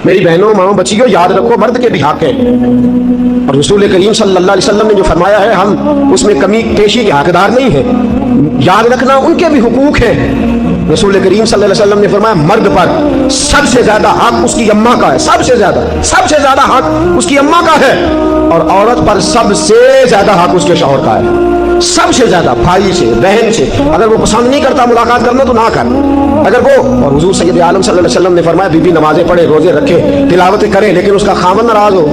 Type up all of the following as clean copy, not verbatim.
میری بہنوں ماں بچیوں یاد رکھو مرد کے بھی حق ہے، اور رسول کریم صلی اللہ علیہ وسلم نے جو فرمایا ہے ہم اس میں کمی پیشی کے حقدار نہیں ہیں، یاد رکھنا ان کے بھی حقوق ہیں۔ رسول کریم صلی اللہ علیہ وسلم نے فرمایا مرد پر سب سے زیادہ حق اس کی اماں کا ہے، سب سے زیادہ حق اس کی اماں کا ہے، اور عورت پر سب سے زیادہ حق اس کے شوہر کا ہے، سب سے زیادہ، بھائی سے، بہن سے۔ اگر وہ پسند نہیں کرتا ملاقات کرنا تو نہ کر، اگر وہ، اور حضور سید عالم صلی اللہ علیہ وسلم نے فرمایا بی بی نمازیں پڑھے، روزے رکھے، تلاوتیں کرے، لیکن اس کا خامن ناراض ہو،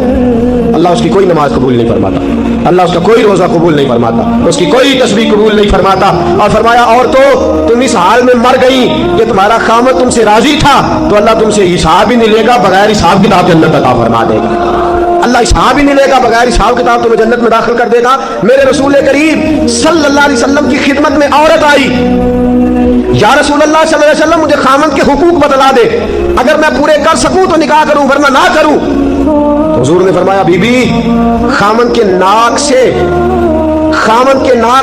اللہ اس کی کوئی نماز قبول نہیں فرماتا، اللہ اس کا کوئی روزہ قبول نہیں فرماتا، اس کی کوئی تسبیح قبول نہیں فرماتا۔ اور فرمایا عورتوں تم اس حال میں مر گئی کہ تمہارا خامن تم سے راضی تھا تو اللہ تم سے حساب ہی نہیں لے گا، بغیر حساب کتاب جنت عطا فرما دے گا، اللہ حساب ہی نہیں لے گا، بغیر حساب کتاب تمہیں جنت میں داخل کر دے گا۔ میرے رسول کریم صلی اللہ علیہ وسلم کی خدمت میں عورت آئی، یا رسول اللہ صلی اللہ علیہ وسلم مجھے خامن کے حقوق بتلا دے، اگر میں پورے کر سکوں تو نکاح کروں ورنہ نہ کروں۔ حضور نے فرمایا بی بی خامن کے ناک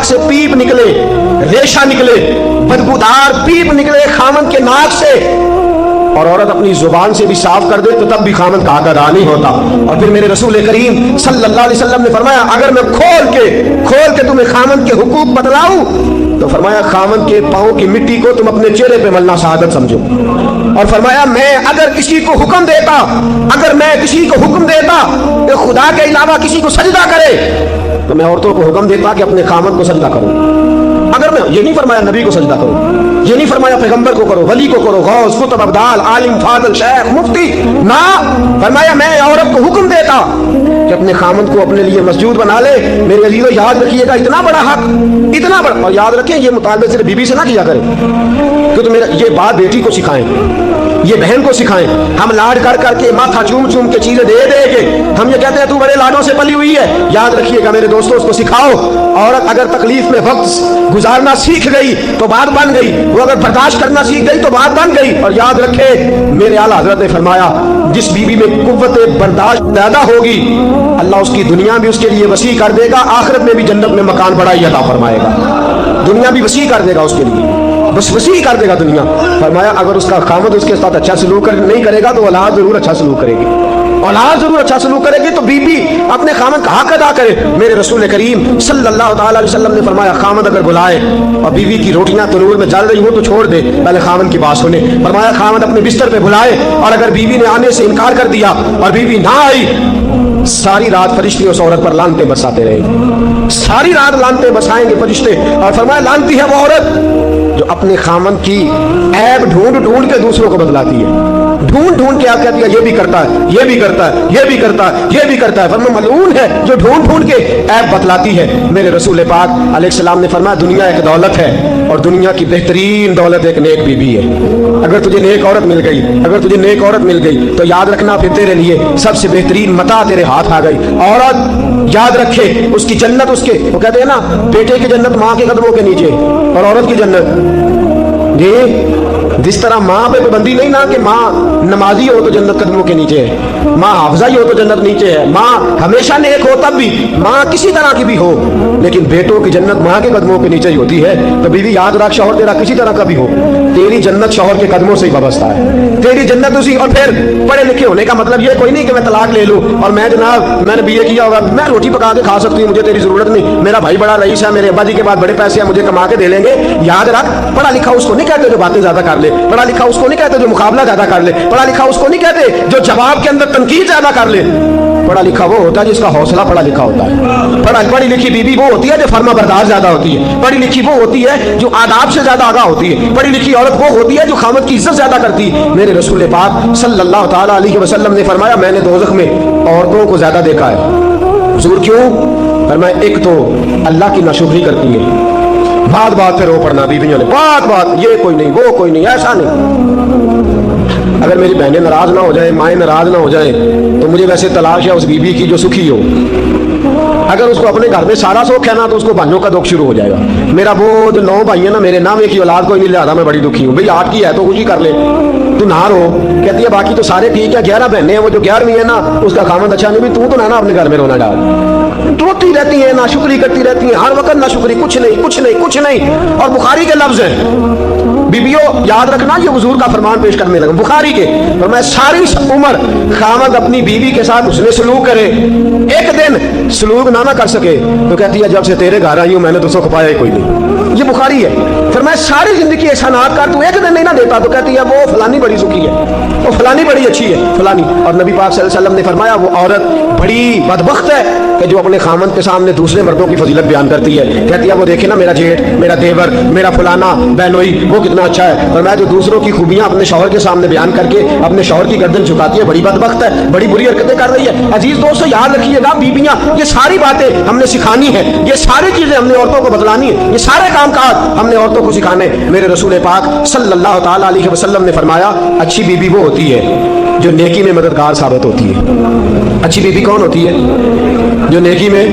سے پیپ نکلے، ریشہ نکلے، بدبودار پیپ نکلے خامن کے ناک سے، اور عورت اپنی زبان سے بھی صاف کر دے تو تب بھی خامن کا حق ادا نہیں ہوتا۔ اور پھر میرے رسول کریم صلی اللہ علیہ وسلم نے فرمایا اگر میں کھول کے تمہیں خامن کے حقوق بتلاؤں تو فرمایا خامن کے پاؤں کی مٹی کو تم اپنے چہرے پہ ملنا شہادت سمجھو، اور فرمایا اگر میں کسی کو حکم دیتا کہ خدا کے علاوہ کسی کو سجدہ کرے تو میں عورتوں کو حکم دیتا کہ اپنے خامن کو سجدہ کرو۔ اگر میں یہ نہیں فرمایا نبی کو سجدہ کرو، یہ نہیں فرمایا پیغمبر کو کرو، ولی کو کرو، غوث، کتب، ابدال، عالم، فاضل، شیخ، مفتی، نہ، فرمایا میں عورت کو حکم دیتا کہ اپنے خامن کو اپنے لیے مسجود بنا لے۔ میرے عزیزو یاد رکھیے گا اتنا بڑا حق، اتنا بڑا، اور یاد رکھیں یہ مطالبے صرف بیوی سے نہ کیا کرے، کہ تو یہ بات بیٹی کو سکھائیں، یہ بہن کو سکھائیں۔ ہم لاڈ کر کے ماتھا چوم کے چیزیں دے کے ہم یہ کہتے ہیں تو بڑے لاڈوں سے پلی ہوئی ہے۔ یاد رکھیے گا میرے دوستوں اس کو سکھاؤ، عورت اگر تکلیف میں وقت گزارنا سیکھ گئی تو بات بن گئی، وہ اگر برداشت کرنا سیکھ گئی تو بات بن گئی۔ اور یاد رکھے میرے اعلیٰ حضرت نے فرمایا جس بیوی میں قوت برداشت پیدا ہوگی اللہ اس کی دنیا بھی اس کے لیے وسیع کر دے گا، آخرت میں بھی جنت میں مکان بڑا ہی عطا فرمائے گا، دنیا بھی وسیع کر دے گا اس کے لیے، بس وسیع کر دے گا دنیا۔ فرمایا اگر اس کا خامد اس کے ساتھ اچھا سلوک نہیں کرے گا تو اولاد ضرور اچھا سلوک کرے گی، کرے گی، تو بیوی اپنے خامد کا حق ادا کرے۔ میرے رسول کریم صلی اللہ تعالی علیہ وسلم نے فرمایا خامد اگر بلائے اور بیوی کی روٹیاں تنور میں جل رہی ہو تو چھوڑ دے، پہلے خامد کی بات سنے۔ فرمایا خامد اپنے بستر پہ بلائے اور اگر بیوی نے آنے سے انکار کر دیا اور بیوی نہ آئی، ساری رات فرشتے اس عورت پر لعنتیں برساتے رہے، ساری رات لعنتیں برسائیں گے فرشتے۔ اور فرمایا لعنتی ہے وہ عورت جو اپنے خامد کی عیب ڈھونڈ کے دوسروں کو بتلاتی ہے، ڈھونڈ کے آپ کہتی ہے یہ بھی کرتا ہے، یہ بھی کرتا ہے، یہ بھی کرتا ہے، یہ بھی کرتا ہے۔ فرمایا ملعون ہے جو ڈھونڈ کے عیب بتلاتی ہے۔ میرے رسول پاک علیہ السلام نے فرمایا دنیا ایک دولت ہے اور دنیا کی بہترین دولت ایک نیک بیوی ہے۔ اگر تجھے نیک عورت مل گئی تو یاد رکھنا پھر تیرے لیے سب سے بہترین متاع تیرے ہاتھ آ گئی۔ عورت یاد رکھے اس کی جنت وہ کہتے ہیں نا بیٹے کی جنت ماں کے قدموں کے نیچے، اور عورت کی جنت جی جس طرح ماں پہ پابندی نہیں نا کہ ماں نمازی ہو تو جنت قدموں کے نیچے ہے، ماں حافظہ ہی ہو تو جنت نیچے ہے، ماں ہمیشہ نیک ہو تب بھی، ماں کسی طرح کی بھی ہو لیکن بیٹوں کی جنت ماں کے قدموں کے نیچے ہی ہوتی ہے۔ تو بیوی یاد رکھ شوہر تیرا کسی طرح کا بھی ہو تیری جنت شوہر کے قدموں سے ہی وابستہ ہے، تیری جنت اسی۔ اور پھر پڑھے لکھے ہونے کا مطلب یہ کوئی نہیں کہ میں طلاق لے لوں اور میں جناب میں نے BA کیا ہوگا میں روٹی پکا کے کھا سکتی ہوں مجھے تیری ضرورت نہیں، میرا بھائی بڑا رئیس ہے، میرے ابا جی کے بعد بڑے پیسے ہیں مجھے کما کے دے لیں گے۔ یاد رکھ پڑھا لکھا اس کو نہیں کہتے جو باتیں زیادہ کر لے، پڑھا لکھا اس کو نہیں کہتے جو مقابلہ زیادہ کر لے، پڑھا لکھا اس کو نہیں کہتے جو جواب کے اندر تنقید زیادہ کر لے۔ پڑھا لکھا وہ ہوتا ہے جس کا حوصلہ پڑھا لکھا ہوتا ہے۔ پڑھی لکھی بیوی وہ ہوتی ہے جو فرما بردار زیادہ ہوتی ہے، پڑھی لکھی وہ ہوتی ہے جو آداب سے زیادہ آگاہ ہوتی ہے، پڑھی لکھی عورت وہ ہوتی ہے جو خامد کی عزت زیادہ کرتی ہے۔ میرے رسول پاک صلی اللہ تعالی علیہ وسلم نے فرمایا میں نے دوزخ میں عورتوں کو زیادہ دیکھا ہے۔ حضور کیوں؟ فرمایا ایک تو اللہ کی ناشکری کرتی ہے، بات پہ رو پڑنا بیویوں نے، بات یہ کوئی نہیں وہ کوئی نہیں ایسا نہیں۔ اگر میری بہنیں ناراض نہ ہو جائیں، مائیں ناراض نہ ہو جائیں تو مجھے ویسے تلاش ہے اس بیوی کی جو سکھی ہو۔ اگر اس کو اپنے گھر میں سارا سوکھ ہے نا تو اس کو بھائیوں کا دکھ شروع ہو جائے گا۔ میرا وہ جو 9 بھائی ہیں نا میرے نام ایک ہی اولاد کوئی نہیں لہذا میں بڑی دکھی ہوں۔ بھئی 8 کی ہے تو خوشی کر لے، تو نہ رو۔ کہتی ہے باقی تو سارے ٹھیک ہے، 11 بہنیں ہیں، وہ جو 11ویں ہے نا اس کا خامد اچھا نہیں، تو نہ اپنے گھر میں رونا ڈال۔ روتی رہتی ہیں، ناشکری کرتی رہتی ہیں ہر وقت، ناشکری کچھ نہیں۔ اور بخاری کے لفظ ہیں बीबियों याद रखना, ये हुजूर का फरमान पेश करने लगा बुखारी के, फरमाया सारी उम्र खामद अपनी बीवी के साथ उसने सलूक करे, एक दिन सलूक ना कर सके तो कहती है जब से तेरे घर आई हूं मैंने तो सुख पाया ही कोई नहीं। ये बुखारी है। फरमाया सारी जिंदगी ऐसा ना कर, तू एक दिन नहीं ना देता तो कहती है वो फलानी बड़ी सुखी है, वो फलानी बड़ी अच्छी है फलानी। और नबी पाक सल्लल्लाहु अलैहि वसल्लम ने फरमाया वो औरत बड़ी बदबख्त है कि जो अपने खामद के सामने दूसरे मर्दों की फजीलत बयान करती है, कहती है वो देखे ना मेरा जेठ, मेरा देवर, मेरा फलाना बहनोई वो कितना अच्छा है। फरमाया जो दूसरों की खूबियां अपने शौहर के सामने बयान करके अपने शौहर की गर्दन झुकाती है बड़ी बदबख्त है, बड़ी बुरी हरकतें कर रही है। अजीज दोस्तों याद रखिएगा, बीबियां ये सारी बातें हमने सिखानी है, ये सारी चीजें हमने औरतों को बतलानी है, ये सारे काम काज हमने औरतों को सिखाने। मेरे रसूल पाक सल्लल्लाहु ताला अलैहि वसल्लम ने फरमाया अच्छी बीबी वो होती है जो नेकी में मददगार साबित होती है। अच्छी बीबी कौन होती है? जो नेकी में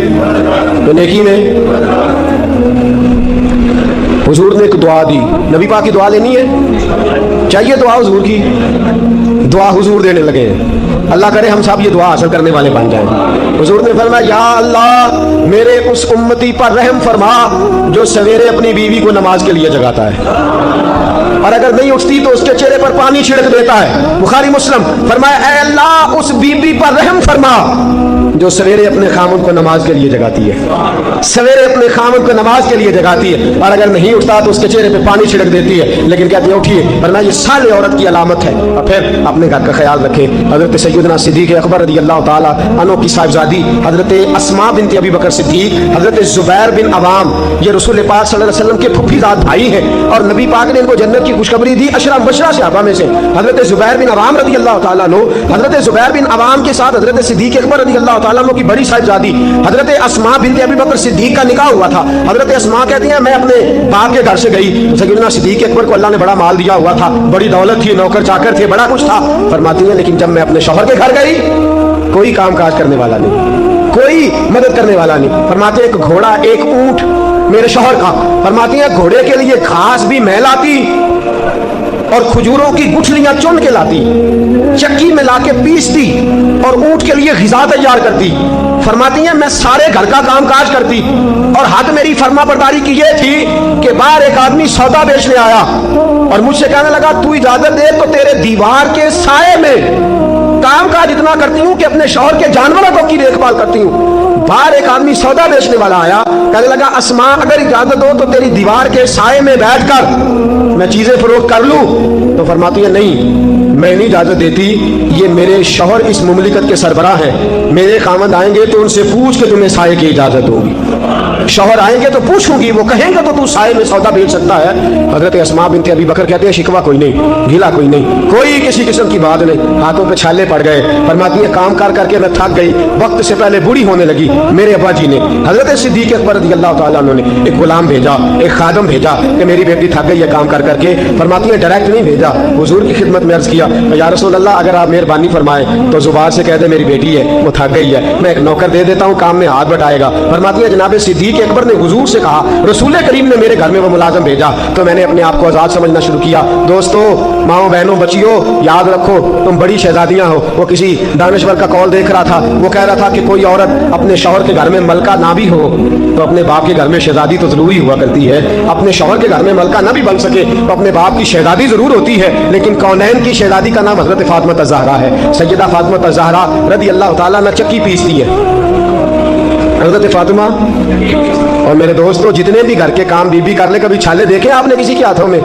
हुजूर ने एक दुआ दी, नबी पाक की दुआ लेनी है, चाहिए दुआ हुजूर की, दुआ हुजूर देने लगे हैं। अल्लाह करे हम सब ये दुआ हासिल करने वाले बन जाएं। हुजूर ने फरमाया या अल्लाह मेरे उस उम्मती पर रहम फरमा जो सवेरे अपनी बीवी को नमाज के लिए जगाता है और अगर नहीं उठती तो उसके चेहरे पर पानी छिड़क देता है। बुखारी मुस्लिम। फरमाया ऐ अल्लाह उस बीबी पर रहम फरमा जो सवेरे अपने खामद को नमाज के लिए जगाती है, सवेरे अपने खामद को नमाज के लिए जगाती है और अगर नहीं उठता तो उसके चेहरे पे पानी छिड़क देती है, लेकिन कहती है उठिए, वरना ये साले औरत की अलामत है। और फिर अपने घर का ख्याल रखे। हजरत सैयदना सिद्दीक अकबर रज़ी अल्लाह ताला अन्हु की साहिबजादी हजरत अस्मा बिनत अबी बकर सिद्दीक, हजरत जुबैर बिन अवाम, ये रसूल पाक सल्लल्लाहु अलैहि वसल्लम के फुफीजाद भाई हैं और नबी पाक ने इनको जन्नत की खुशखबरी दी। अशरा मुबशरा सहाबा में से हजरत जुबैर बिन अवाम रज़ी अल्लाह ताला अन्हु, हजरत जुबैर बिन अवाम के साथ हजरत सिद्दीक अकबर रज़ी अल्लाह ताला अन्हु की बड़ी साहिबजादी हजरत अस्मा बिनत अबी बकर सिद्दीक का निकाह हुआ था। हजरत अस्मा कहती हैं मैं अपने बाप के घर से गई तो सैयदना सिद्दीक अकबर को अल्लाह ने बड़ा माल दिया हुआ था, बड़ी दौलत थी, नौकर चाकर थे, बड़ा कुछ था। फरमाती हैं लेकिन जब मैं अपने शौहर के घर गई कोई काम काज करने वाला नहीं, कोई मदद करने वाला नहीं। फरमाते एक घोड़ा एक ऊंट मेरे शौहर का, फरमाती हैं घोड़े के लिए घास भी मैं लाती और खजूरों की गुठलियां चुन के लाती, चक्की में लाके पीसती और ऊंट के लिए ग़िज़ा तैयार करती। फरमाती हैं मैं सारे घर का काम काज करती और हद मेरी फर्मा बरदारी की ये थी कि बाहर एक आदमी सौदा बेचने आया और मुझसे कहने लगा तू इजाजत दे तो तेरे दीवार के साए में काम काज इतना करती हूँ कि अपने शौहर के जानवरों की देखभाल करती हूँ। बाहर एक आदमी सौदा बेचने वाला आया, कहने लगा अस्मा अगर इजाजत हो तो तेरी दीवार के साए में बैठकर मैं चीजें फरोख्त कर लूं। तो फरमाती है नहीं मैं नहीं इजाजत देती, ये मेरे शौहर इस मुमलिकत के सरबराह हैं, मेरे खामद आएंगे तो उनसे पूछ के तुम्हें साए की इजाजत होगी। शौहर आएंगे तो पूछूंगी, वो कहेंगे तो तू साए में सौदा बेच सकता है। हजरत अस्मा बिनत अबी बकर कहते हैं शिकवा कोई नहीं, गिला कोई नहीं, कोई किसी किस्म की बात नहीं, हाथों पे छाले पड़ गए। फरमाती है काम कर करके मैं थक गई, वक्त से पहले बूढ़ी होने लगी। मेरे अब्बा जी ने हजरत सिद्दीक अकबर रज़ी अल्लाह ताला अन्हु ने एक गुलाम भेजा, एक खादम भेजा कि मेरी बेटी थक गई है काम कर करके। फरमाती है डायरेक्ट नहीं भेजा, हुजूर की खिदमत में अर्ज किया या रसूल अल्लाह अगर आप मेहरबानी फरमाए तो जुबान से कह दे मेरी बेटी है वो थक गई है, मैं एक नौकर दे देता हूँ काम में हाथ बटाएगा। फरमाती है जनाब सिद्दीक अकबर ने हुजूर से कहा रसूल करीम ने मेरे घर में वो मुलाजम भेजा तो मैंने अपने आप को आजाद समझना शुरू किया। दोस्तों माओ बहनों बच्चियों याद रखो तुम बड़ी शहजादियां हो। वो किसी दानश्वर का कॉल देख रहा था, वो कह रहा था कि कोई औरत अपने शौहर के घर में मलका ना भी हो तो अपने बाप के घर में शहजादी तो जरूरी हुआ करती है, अपने शौहर के घर में मलका ना भी बन सके तो अपने बाप की शहजादी जरूर होती है। लेकिन कौनैन की शहजादी का नाम हजरत फातिमा ज़हरा है। सैयदा फातिमा ज़हरा रज़ी अल्लाह ताला अन्हा चक्की पीसती है, हजरत फातिमा। और मेरे दोस्तों जितने भी घर के काम बीबी कर ले, कभी छाले देखे आपने किसी के हाथों में?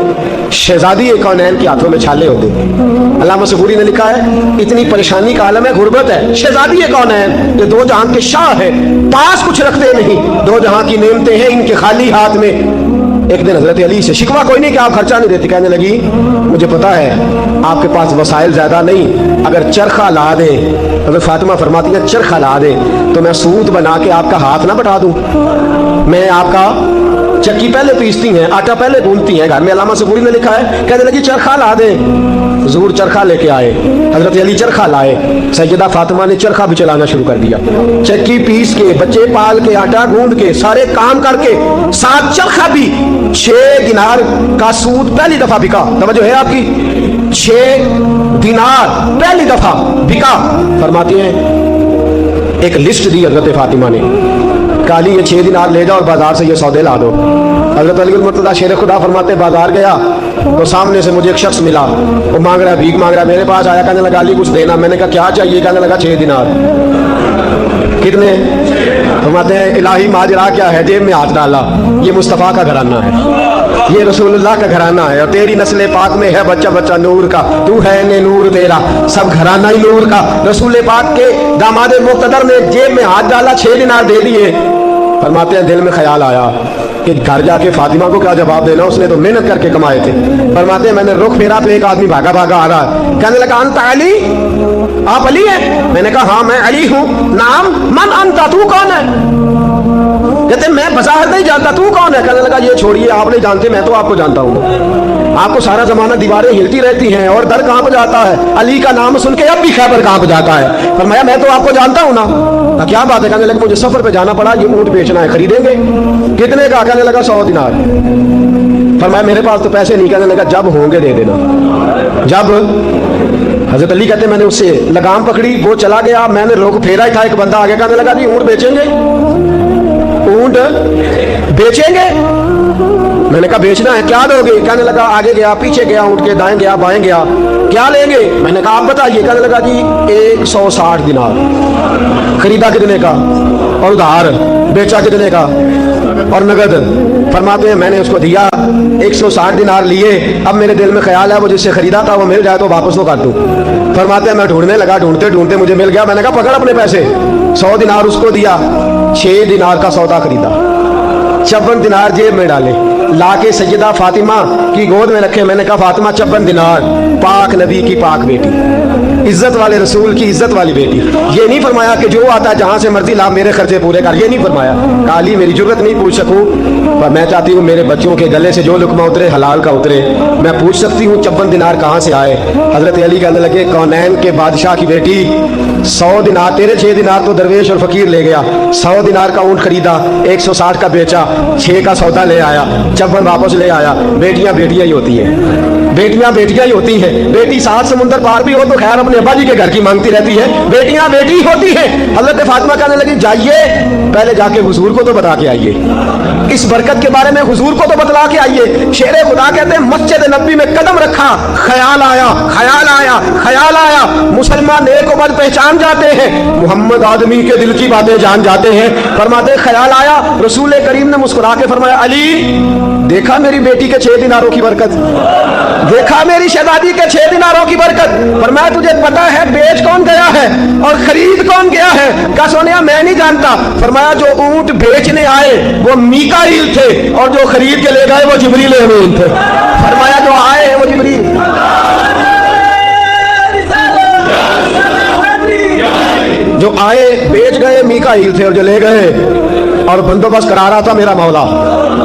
शहजादी कौनैन के हाथों में छाले होते। अल्लामा सबूरी ने लिखा है इतनी परेशानी का आलम है, गुर्बत है, शहजादी कौनैन ये दो जहां के शाह है, पास कुछ रखते नहीं, दो जहां की नेमतें हैं इनके खाली हाथ में। एक दिन हजरत अली से शिकवा कोई नहीं कि आप खर्चा नहीं देते, कहने लगी मुझे पता है आपके पास वसाइल ज्यादा नहीं, अगर चरखा ला दे, हजरत फातिमा फरमाती है चरखा ला दे तो मैं सूत बना के आपका हाथ ना बटा दूं। मैं आपका चक्की पहले पीसती हैं, आटा पहले गूंथती हैं घर में, अल्लामा सबूरी ने लिखा है। कहने लगी चरखा ला दे, हुजूर चरखा लेके आए, हजरत अली चरखा लाए, सैयदा फातिमा ने चरखा भी चलाना शुरू कर दिया। चक्की पीस के, बच्चे पाल के, आटा गूंद के, सारे काम करके, साथ चरखा भी। 6 दिनार का सूद पहली दफा बिका, तवज्जो है आपकी, 6 दिनार पहली दफा बिका। फरमाती हैं एक लिस्ट दी हजरत फातिमा ने, काली ये 6 दिनार ले जाओ और बाजार से ये सौदे ला दो। हज़रत अली मुर्तज़ा शेर खुदा फरमाते बाजार गया तो सामने से मुझे एक शख्स मिला, वो मांग रहा है, भीख मांग रहा है। मेरे पास आया, कहने लगा अली कुछ देना। मैंने कहा क्या चाहिए? कहने लगा 6 दिनार। कितने? फरमाते हैं इलाही माजरा क्या है, जेब में हाथ डाला, ये मुस्तफ़ा का घराना है, ये रसूलुल्लाह का घराना है, और तेरी नस्ल पाक में है बच्चा बच्चा नूर का, तू है ने नूर तेरा, सब घराना ही नूर का। रसूल पाक के दामाद मुक़्तदर ने जेब में हाथ डाला, 6 दिनार दे दिए। फरमाते हैं दिल में ख्याल आया कि घर जाके फातिमा को क्या जवाब देना, उसने तो मेहनत करके कमाए थे। फरमाते हैं मैंने रुख फेरा तो एक आदमी भागा भागा आ रहा है, कहने लगा अंत अली, आप अली हैं? मैंने कहा हाँ मैं अली हूँ। नाम मन अंता, तू कौन है? कहते मैं बज़ाहिर नहीं जानता, तू कौन है? कहने लगा ये छोड़िए, आप नहीं जानते, मैं तो आपको जानता हूँ। आपको सारा जमाना दीवारें हिलती रहती हैं और दर कहाँ पर जाता है, अली का नाम सुन के अब भी खैबर कहाँ पर जाता है। फरमाया मैं तो आपको जानता हूँ ना। क्या बात है? कहने लगा मुझे सफर पे जाना पड़ा, ये ऊँट बेचना है, खरीदेंगे? कितने का? कहने लगा 100 दिनार। फरमाया मेरे पास तो पैसे नहीं। कहने लगा जब होंगे दे देना। जब हज़रत अली कहते मैंने उससे लगाम पकड़ी, वो चला गया, मैंने रोक फेरा ही था, एक बंदा आ गया, कहने लगा जी ऊँट बेचेंगे? ऊँट बेचेंगे? मैंने कहा बेचना है, क्या दोगे? कहने लगा आगे गया, पीछे गया, ऊँट के दाएं गया, बाएं गया, क्या लेंगे? मैंने कहा आप बताइए। कहने लगा जी 160 दिनार। खरीदा कितने का? और उधार। बेचा कितने का? और नगद। फरमाते हैं मैंने उसको दिया, 160 दिनार लिए। अब मेरे दिल में ख्याल है वो जिससे खरीदा था वो मिल जाए तो वापस तो कर दूं। फरमाते हैं मैं ढूंढने लगा, ढूंढते ढूंढते मुझे मिल गया। मैंने कहा पकड़ अपने पैसे। 100 दिनार उसको दिया, 6 दिनार का सौदा खरीदा, 56 दिनार जेब में डाले, लाके सैयदा फातिमा की गोद में रखे। मैंने कहा फातिमा 56 दिनार, पाक नबी की पाक बेटी, इज्जत वाले रसूल की इज्जत वाली बेटी। ये नहीं फरमाया कि जो आता है जहां से मर्जी ला मेरे खर्चे पूरे कर, ये नहीं फरमाया। काली मेरी जुर्रत नहीं पूछ सकूं, पर मैं चाहती हूँ मेरे बच्चों के गले से जो लुकमा उतरे हलाल का उतरे। मैं पूछ सकती हूँ 56 दिनार कहाँ से आए? हजरत अली कहने लगे कौनैन के बादशाह की बेटी, 100 दिनार तेरे, 6 दिनार तो दरवेश और फकीर ले गया, 100 दिनार का ऊँट खरीदा, 160 का बेचा, 6 का सौदा ले आया, 56 वापस ले आया। बेटियां बेटियां ही होती हैं, बेटियां बेटियां ही होती हैं। बेटी 7 समुंदर पार भी हो तो खैर अपने अब्बा जी के घर की मांगती रहती है, बेटियां बेटी होती हैं। हजरत फातिमा कहने लगी जाइए पहले जाके हुजूर को तो बता के आइए, इस बरकत के बारे में हुजूर को तो बतला के आइए। शेरे खुदा कहते हैं मस्जिद नबी में कदम रखा, ख्याल आया, ख्याल आया, ख्याल आया। मुसलमान नेक व बद पहचान जाते हैं, मोहम्मद आदमी के दिल की बातें जान जाते हैं। फरमाते ख्याल आया, रसूल करीम ने मुस्कुरा के फरमाया अली देखा मेरी बेटी के 6 दिनारों की बरकत, देखा मेरी शहजादी के 6 दिनारों की बरकत। फरमाया तुझे पता है बेच कौन गया है और खरीद कौन गया है? क्या सोनिया मैं नहीं जानता। फरमाया जो ऊंट बेचने आए वो मीकाईल थे और जो खरीद के ले गए वो जिब्रील अमीन थे। फरमाया जो आए वो जिब्रील, जो आए बेच गए मीकाईल थे और जो ले गए और बंदोबस्त करा रहा था मेरा मौला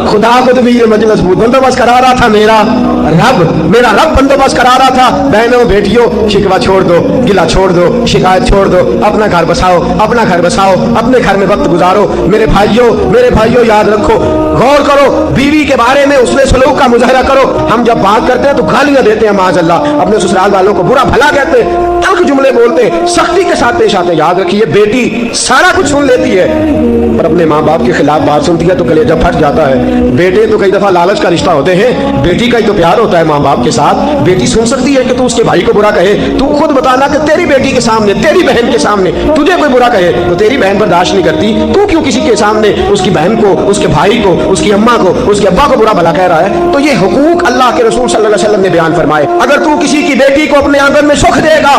खुदा खुद भी ये मजलिस बंदोबस्त करा रहा था, मेरा रब बंदोबस्त करा रहा था। बहनों बेटियों शिकवा छोड़ दो, गिला छोड़ दो, शिकायत छोड़ दो, अपना घर बसाओ, अपना घर बसाओ, अपने घर में वक्त गुजारो। मेरे भाइयों याद रखो, गौर करो, बीवी के बारे में उसने सलूक का मुजाहरा करो। हम जब बात करते हैं तो गालियां देते हैं माज़अल्लाह, अपने ससुराल वालों को बुरा भला कहते हैं, तल्ख जुमले बोलते हैं, सख्ती के साथ पेश आते हैं। याद रखिए बेटी सारा कुछ सुन लेती है पर अपने माँ बाप के खिलाफ बात सुनती है तो कलेजा फट जाता है। बेटे तो कई दफा लालच का रिश्ता होते हैं, बेटी का ही तो प्यार होता है माँ बाप के साथ। बेटी सुन सकती है कि तू उसके भाई को बुरा कहे, तू खुद बताना कि तेरी बेटी के सामने, तेरी बहन के सामने तुझे कोई बुरा कहे तो तेरी बहन बर्दाश्त नहीं करती, तू क्यों किसी के सामने उसकी बहन को, उसके भाई को, उसकी अम्मा को, उसके अब्बा को बुरा भला कह रहा है? तो ये हुकूक अल्लाह के रसूल सल्लल्लाहु अलैहि वसल्लम ने बयान फरमाए। अगर तू किसी की बेटी को अपने आंगन में सुख देगा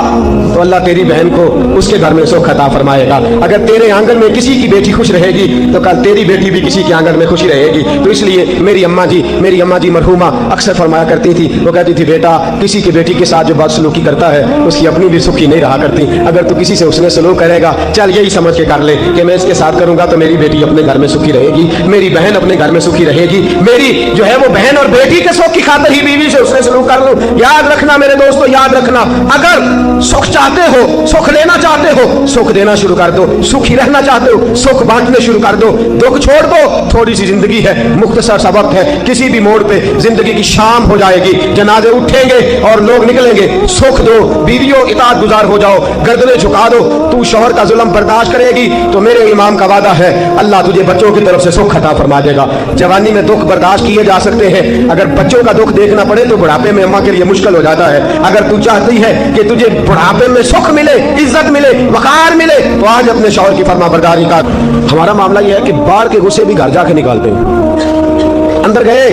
तो अल्लाह तेरी बहन को उसके घर में सुख अता फरमाएगा। अगर तेरे आंगन में किसी की बेटी खुश रहेगी तो कल तेरी बेटी भी किसी के आंगन में खुशी रहेगी। तो इसलिए मेरी अम्मा जी मरहूमा अक्सर फरमाया करती थी, वो कहती थी बेटा किसी की बेटी के साथ जो बदसलूकी करता है उसकी अपनी भी सुखी नहीं रहा करती। अगर तू किसी से उसने सलूक करेगा चल यही समझ के कर ले कि मैं इसके साथ करूंगा तो मेरी बेटी अपने घर में सुखी रहेगी, मेरी बहन अपने घर में सुखी रहेगी, मेरी जो है वो बहन और बेटी के सुख की खातिर ही बीवी से उसने सलूक कर लूं। याद रखना मेरे दोस्तों, याद रखना, अगर सुख चाहते हो, सुख लेना चाहते हो, सुख देना शुरू कर दो। सुखी रहना चाहते हो, सुख बांटने शुरू कर दो। दुख छोड़ दो, थोड़ी सी जिंदगी है, मुख्तसर सा वक्त है, किसी भी मोड़ पे जिंदगी की शाम हो जाएगी, जनाजे उठेंगे और लोग निकलेंगे। सुख दो, बीवियों इताअत गुजार हो जाओ, गर्दनें झुका दो। तू शौहर का जुल्म बर्दाश्त करेगी तो मेरे इमाम का वादा है, अल्लाह तुझे बच्चों की तरफ से सुख अता फरमा देगा। जवानी में दुख बर्दाश्त किए जा सकते हैं, अगर बच्चों का दुख देखना पड़े तो बुढ़ापे में अम्मा के लिए मुश्किल हो जाता है। अगर तू चाहती है कि तुझे बुढ़ापे में सुख मिले, इज्जत मिले, वकार मिले, तो आज अपने शौहर की फरमा बरदारी कर। हमारा मामला यह है कि बाहर के गुस्से भी घर जाके निकालते हैं। अंदर गए,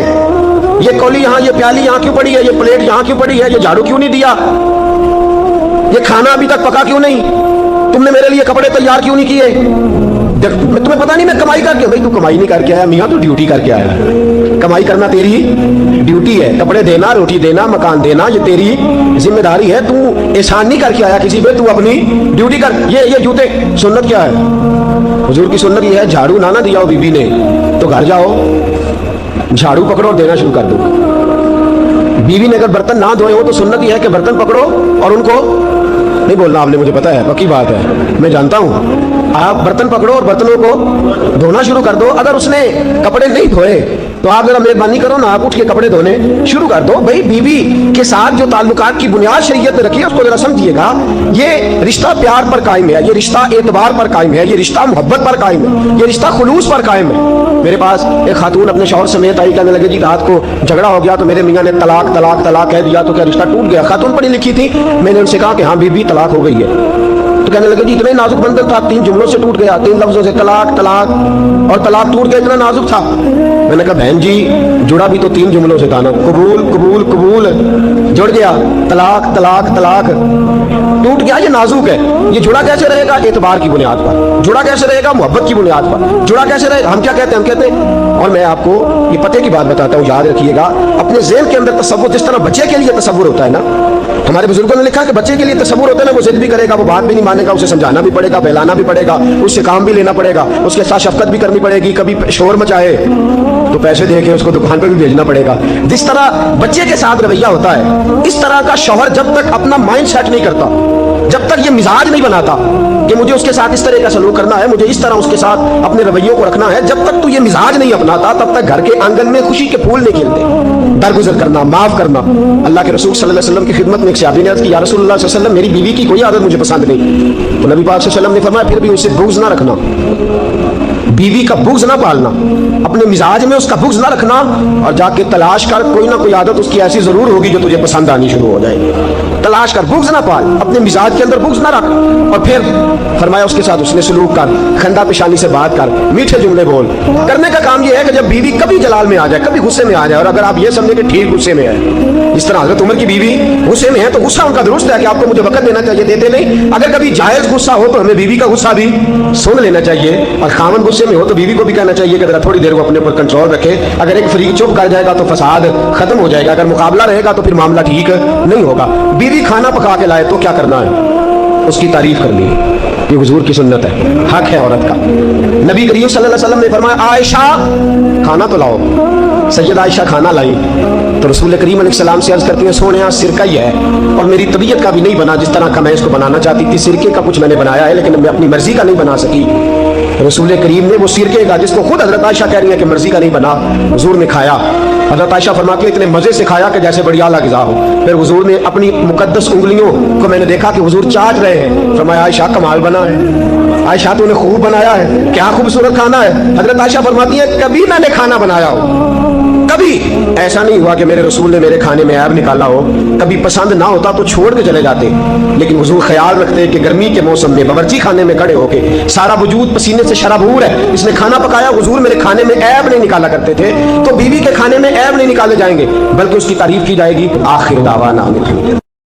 ये कौली यहाँ, ये प्याली यहाँ क्यों पड़ी है, ये प्लेट यहाँ क्यों पड़ी है, ये झाड़ू क्यों नहीं दिया, ये खाना अभी तक पका क्यों नहीं, तुमने मेरे लिए कपड़े तैयार क्यों नहीं किए। तुम्हें पता नहीं मैं कमाई करके, भाई तू कमाई नहीं करके आया मियाँ, तू ड्यूटी करके आया। कमाई करना तेरी ड्यूटी है, कपड़े देना, रोटी देना, मकान देना, ये तेरी जिम्मेदारी है। तू एहसान नहीं करके आया किसी पे, तू अपनी ड्यूटी कर। ये जूते, सुन्नत क्या है, हुजूर की सुन्नत ये है, झाड़ू ना दिया हो बीबी ने तो घर जाओ, झाड़ू पकड़ो और देना शुरू कर दो। बीवी ने अगर बर्तन ना धोए हो तो सुन्नत ये है कि बर्तन पकड़ो और उनको नहीं बोलना, आपने मुझे पता है, पक्की बात है, मैं जानता हूँ। आप बर्तन पकड़ो और बर्तनों को धोना शुरू कर दो। अगर उसने कपड़े नहीं धोए तो आप जरा मेहरबानी करो ना, आप उठ के कपड़े धोने शुरू कर दो। भाई बीवी के साथ जो ताल्लुकात की बुनियाद शरीयत ने रखी है उसको जरा समझिएगा। ये रिश्ता प्यार पर कायम है, ये रिश्ता एतबार पर कायम है, ये रिश्ता मोहब्बत पर कायम है, ये रिश्ता खुलूस पर कायम है। मेरे पास एक खातून अपने शौहर समेत आई, कहने लगे जी रात को झगड़ा हो गया तो मेरे मियाँ ने तलाक तलाक तलाक कह दिया, तो क्या रिश्ता टूट गया। खातून पढ़ी लिखी थी, मैंने उनसे कहा कि हाँ बीबी तलाक हो गई है। तो कहने लगे जी इतने नाजुक बंधन था, 3 जुमलों से टूट गया, 3 लफ्जों से, तलाक तलाक, और तलाक टूट गया, इतना नाजुक था। मैंने कहा बहन जी जुड़ा भी तो 3 जुमलों से था ना, कबूल कबूल कबूल, जुड़ गया, तलाक तलाक तलाक, टूट गया, ये नाजुक है। ये जुड़ा कैसे रहेगा, एतबार की बुनियाद पर। जुड़ा कैसे रहेगा, मोहब्बत की बुनियाद पर। जुड़ा कैसे रहेगा, हम क्या कहते हैं, हम कहते हैं, और मैं आपको ये पते की बात बताता हूँ, याद रखिएगा। अपने ज़हन के अंदर तसव्वुर, जिस तरह बच्चे के लिए तसव्वुर होता है ना, हमारे बुजुर्गों ने लिखा कि बच्चे के लिए तसव्वुर होता है ना, वो जिद भी करेगा, वो बात भी नहीं मानेगा, उसे समझाना भी पड़ेगा, बहलाना भी पड़ेगा, उससे काम भी लेना पड़ेगा, उसके साथ शफकत भी करनी पड़ेगी, कभी शोर मचाए तो पैसे दे के उसको दुकान पर भी भेजना पड़ेगा। जिस तरह बच्चे के साथ रवैया होता है, इस तरह का शौहर जब तक अपना माइंड सेट नहीं करता, जब तक ये मिजाज नहीं बनाता कि मुझे उसके साथ इस तरह का सलूक करना है, मुझे इस तरह उसके साथ अपने रवैयों को रखना है, जब तक तू ये मिजाज नहीं अपनाता तब तक घर के आंगन में खुशी के फूल नहीं खिलते। दरगुजर करना, माफ करना। अल्लाह के रसूल सल्लल्लाहु अलैहि वसल्लम की खिदमत में एक सहाबी ने अर्ज़ की, या रसूलुल्लाह सल्लल्लाहु अलैहि वसल्लम मेरी बीवी की कोई आदत मुझे पसंद नहीं। तो नबी पाक सल्लल्लाहु अलैहि वसल्लम ने फरमाया फिर भी उसे बुग़्ज़ ना रखना, बीवी का बुग़्ज़ ना पालना, अपने मिजाज में उसका बुग़्ज़ ना रखना, और जाके तलाश कर, कोई ना कोई आदत उसकी ऐसी जरूर होगी जो तुझे पसंद आनी शुरू हो जाएगी। तलाश कर, बुग़्ज़ ना पाल, अपने मिजाज के अंदर बुग़्ज़ ना रख। और फिर फरमाया उसके साथ उसने सलूक कर, खंदा पेशानी से बात कर, मीठे जुमले बोल। करने का काम यह है कि जब बीवी कभी जलाल में आ जाए, कभी गुस्से में आ जाए, और अगर आप ये समझे कि ठीक गुस्से में है, इस तरह हज़रत उमर की बीवी गुस्से में है तो गुस्सा उनका दुरुस्त है कि आपको मुझे वक़्त देना चाहिए, देते नहीं। अगर कभी जायज़ गुस्सा हो तो हमें बीवी का गुस्सा भी सुन लेना चाहिए, और खामन गुस्से में हो तो बीवी को भी कहना चाहिए कि जरा थोड़ी देर वो अपने ऊपर कंट्रोल रखे। अगर एक फरीक चुप कर जाएगा तो फसाद खत्म हो जाएगा, अगर मुकाबला रहेगा तो फिर मामला ठीक नहीं होगा। बीवी खाना पका के लाए तो क्या करना है, उसकी तारीफ करनी है, ये हुजूर की सुन्नत है, हक है औरत का। नबी करीम सल्लल्लाहु अलैहि वसल्लम ने फरमाया आयशा खाना तो लाओ। सैयद आयशा खाना लाई तो रसूल करीम अलैहिस्सलाम से अर्ज करती है, सोने सिरका ही है और मेरी तबीयत का भी नहीं बना जिस तरह का मैं इसको बनाना चाहती थी। सिरके का कुछ मैंने बनाया है लेकिन मैं अपनी मर्जी का नहीं बना सकी। रसूल करीम ने वो सिरके का, जिसको खुद हजरत आयशा कह रही है कि मर्जी का नहीं बना, हुजूर ने खाया। हजरत आयशा फरमाती है इतने मजे से खाया कि जैसे बड़ी आला ग़िज़ा हो। फिर हुजूर ने अपनी मुकद्दस उंगलियों को मैंने देखा कि हुजूर चाट रहे हैं। फरमाया आयशा कमाल बना है, आयशा तूने खूब बनाया है, क्या खूबसूरत खाना है। हजरत आयशा फरमाती है कभी मैंने खाना बनाया हो, कभी ऐसा नहीं हुआ कि मेरे रसूल ने मेरे खाने में ऐब निकाला हो। कभी पसंद ना होता तो छोड़ के चले जाते, लेकिन हुजूर ख्याल रखते कि गर्मी के मौसम में बावर्ची खाने में खड़े होके सारा वजूद पसीने से शराबूर है, इसने खाना पकाया। हुजूर मेरे खाने में ऐब नहीं निकाला करते थे। तो बीवी के खाने में ऐब नहीं निकाले जाएंगे बल्कि उसकी तारीफ की जाएगी। आखिर दावाना